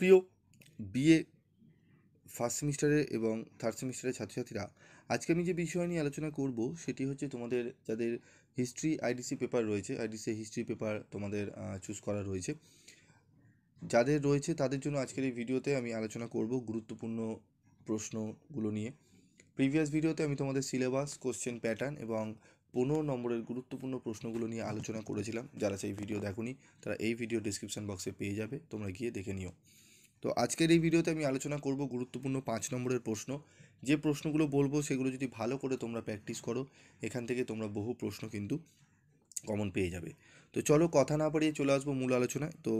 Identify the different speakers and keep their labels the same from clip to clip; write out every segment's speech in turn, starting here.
Speaker 1: প্রিয় BA first সেমিস্টারে এবং থার্ড সেমিস্টারের ছাত্রছাত্রীরা, আজকে আমি যে বিষয় নিয়ে আলোচনা করব সেটি হচ্ছে তোমাদের যাদের হিস্ট্রি আইডিসি পেপার রয়েছে, আইডিসি হিস্ট্রি পেপার তোমাদের চুজ করা রয়েছে, যাদের রয়েছে তাদের জন্য আজকের এই ভিডিওতে আমি আলোচনা করব গুরুত্বপূর্ণ প্রশ্নগুলো নিয়ে। প্রিভিয়াস ভিডিওতে আমি তোমাদের সিলেবাস, কোশ্চেন প্যাটার্ন এবং 15 নম্বরের গুরুত্বপূর্ণ প্রশ্নগুলো নিয়ে আলোচনা করেছিলাম। যারা সেই ভিডিও দেখোনি তারা এই ভিডিও ডিসক্রিপশন বক্সে পেয়ে যাবে, তোমরা গিয়ে দেখে নিও। তো আজকের এই ভিডিওতে আমি আলোচনা করব গুরুত্বপূর্ণ 5 নম্বরের প্রশ্ন। যে প্রশ্নগুলো বলবো সেগুলো যদি ভালো করে তোমরা প্র্যাকটিস করো, এখান থেকে তোমরা বহু প্রশ্ন কিন্তু কমন পেয়ে যাবে। তো চলো কথা না বাড়িয়ে চলে আসবো মূল আলোচনায়। তো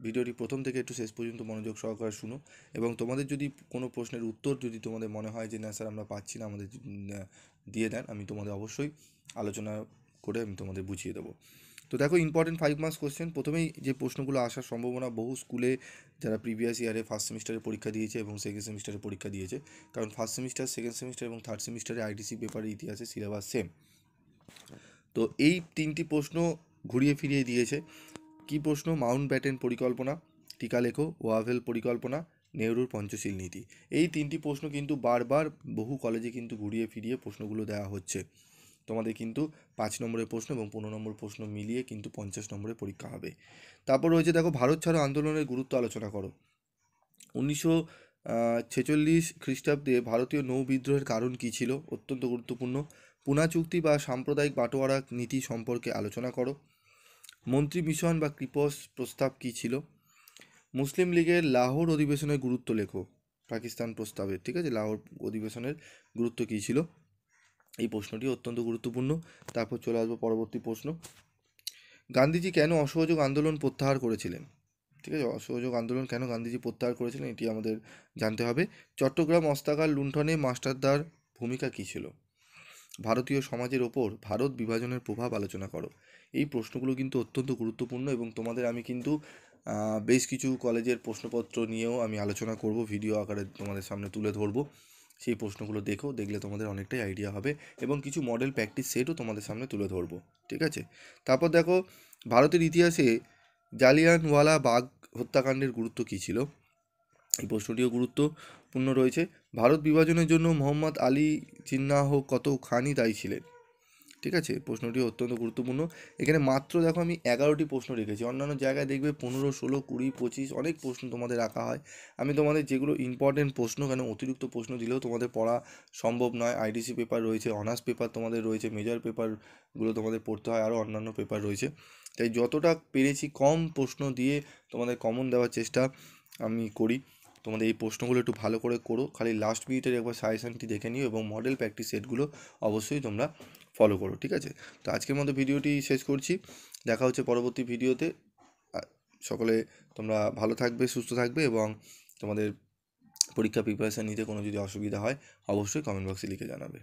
Speaker 1: ভিডিওটি প্রথম থেকে একটু শেষ পর্যন্ত মনোযোগ সহকারে শুনো, এবং তোমাদের যদি কোনো প্রশ্নের উত্তর যদি তোমাদের মনে হয় যে না স্যার আমরা পাচ্ছি না, আমাদের দিয়ে দেন, আমি তোমাদের অবশ্যই আলোচনা করে আমি তোমাদের বুঝিয়ে দেবো। তো দেখো, ইম্পর্টেন্ট 5 মার্কস কোশ্চেন। প্রথমেই যে প্রশ্নগুলো আসার সম্ভাবনা, বহু স্কুলে যারা প্রিভিয়াস ইয়ারে ফার্স্ট সেমিস্টারে পরীক্ষা দিয়েছে এবং সেকেন্ড সেমিস্টারে পরীক্ষা দিয়েছে, কারণ ফার্স্ট সেমিস্টার, সেকেন্ড সেমিস্টার এবং থার্ড সেমিস্টারে আইডিসি পেপারের ইতিহাসে সিলেবাস সেম। তো এই 3টি প্রশ্ন ঘুরিয়ে ফিরিয়ে দিয়েছে। কি প্রশ্ন? মাউন্ট ব্যাটেন পরিকল্পনা, টিকা লেখো, ওয়াভেল পরিকল্পনা, নেহরুর পঞ্চশীল নীতি। এই 3টি প্রশ্ন কিন্তু বারবার বহু কলেজে কিন্তু ঘুরিয়ে ফিরিয়ে প্রশ্নগুলো দেওয়া হচ্ছে। তোমাদের কিন্তু 5 নম্বরের প্রশ্ন এবং 15 নম্বর প্রশ্ন মিলিয়ে কিন্তু 50 নম্বরের পরীক্ষা হবে। তারপর রয়েছে দেখো, ভারত ছাড়ো আন্দোলনের গুরুত্ব আলোচনা করো। 1946 খ্রিস্টাব্দে ভারতীয় নৌ বিদ্রোহের কারণ কী ছিল? অত্যন্ত গুরুত্বপূর্ণ। পুনা চুক্তি বা সাম্প্রদায়িক বাটোয়ারা নীতি সম্পর্কে আলোচনা করো। মন্ত্রী মিশন বা ক্রিপস প্রস্তাব কী ছিল? মুসলিম লীগের লাহোর অধিবেশনের গুরুত্ব লেখো। পাকিস্তান প্রস্তাবের, ঠিক আছে, লাহোর অধিবেশনের গুরুত্ব কী ছিল? এই প্রশ্নটি অত্যন্ত গুরুত্বপূর্ণ। তারপর চলে আসবো পরবর্তী প্রশ্ন। গান্ধীজি কেন অসহযোগ আন্দোলন প্রত্যাহার করেছিলেন? ঠিক আছে, অসহযোগ আন্দোলন কেন গান্ধীজি প্রত্যাহার করেছিলেন এটি আমাদের জানতে হবে। চট্টগ্রাম অস্ত্রাগার লুণ্ঠনে মাস্টারদার ভূমিকা কী ছিল? ভারতীয় সমাজের ওপর ভারত বিভাজনের প্রভাব আলোচনা করো। এই প্রশ্নগুলো কিন্তু অত্যন্ত গুরুত্বপূর্ণ এবং তোমাদের আমি কিন্তু বেশ কিছু কলেজের প্রশ্নপত্র নিয়েও আমি আলোচনা করব, ভিডিও আকারে তোমাদের সামনে তুলে ধরবো। সেই প্রশ্নগুলো দেখলে তোমাদের অনেকটাই আইডিয়া হবে, এবং কিছু মডেল প্র্যাকটিস সেটও তোমাদের সামনে তুলে ধরবো, ঠিক আছে। তারপর দেখো, ভারতের ইতিহাসে জালিয়ানওয়ালা বাগ হত্যাকাণ্ডের গুরুত্ব কী ছিল? এই প্রশ্নটিও গুরুত্বপূর্ণ রয়েছে। ভারত বিভাজনের জন্য মোহাম্মদ আলী জিন্নাহ কতখানি দায়ী ছিলেন? ঠিক আছে, প্রশ্নটি অত্যন্ত গুরুত্বপূর্ণ। এখানে মাত্র দেখো আমি 11টি প্রশ্ন রেখেছি, অন্যান্য জায়গায় দেখবে 15, 16, 20, 25 অনেক প্রশ্ন তোমাদের রাখা হয়। আমি তোমাদের যেগুলো ইম্পর্টেন্ট প্রশ্ন, কেন অতিরিক্ত প্রশ্ন দিলেও তোমাদের পড়া সম্ভব নয়। আইডিসি পেপার রয়েছে, অনার্স পেপার তোমাদের রয়েছে, মেজর পেপারগুলো তোমাদের পড়তে হয়, আরও অন্যান্য পেপার রয়েছে। তাই যতটা পেরেছি কম প্রশ্ন দিয়ে তোমাদের কমন দেওয়ার চেষ্টা আমি করি। তোমাদের এই প্রশ্নগুলো একটু ভালো করে করো, খালি লাস্ট মিনিটের একবার সাজেশনটি দেখে নিও, এবং মডেল প্র্যাকটিস সেটগুলো অবশ্যই তোমরা ফলো করো, ঠিক আছে। তো আজকের মতো ভিডিওটি শেষ করছি, দেখা হচ্ছে পরবর্তী ভিডিওতে। সকলে তোমরা ভালো থাকবে, সুস্থ থাকবে, এবং তোমাদের পরীক্ষা প্রিপারেশান নিতে কোনো যদি অসুবিধা হয় অবশ্যই কমেন্ট বক্সে লিখে জানাবে।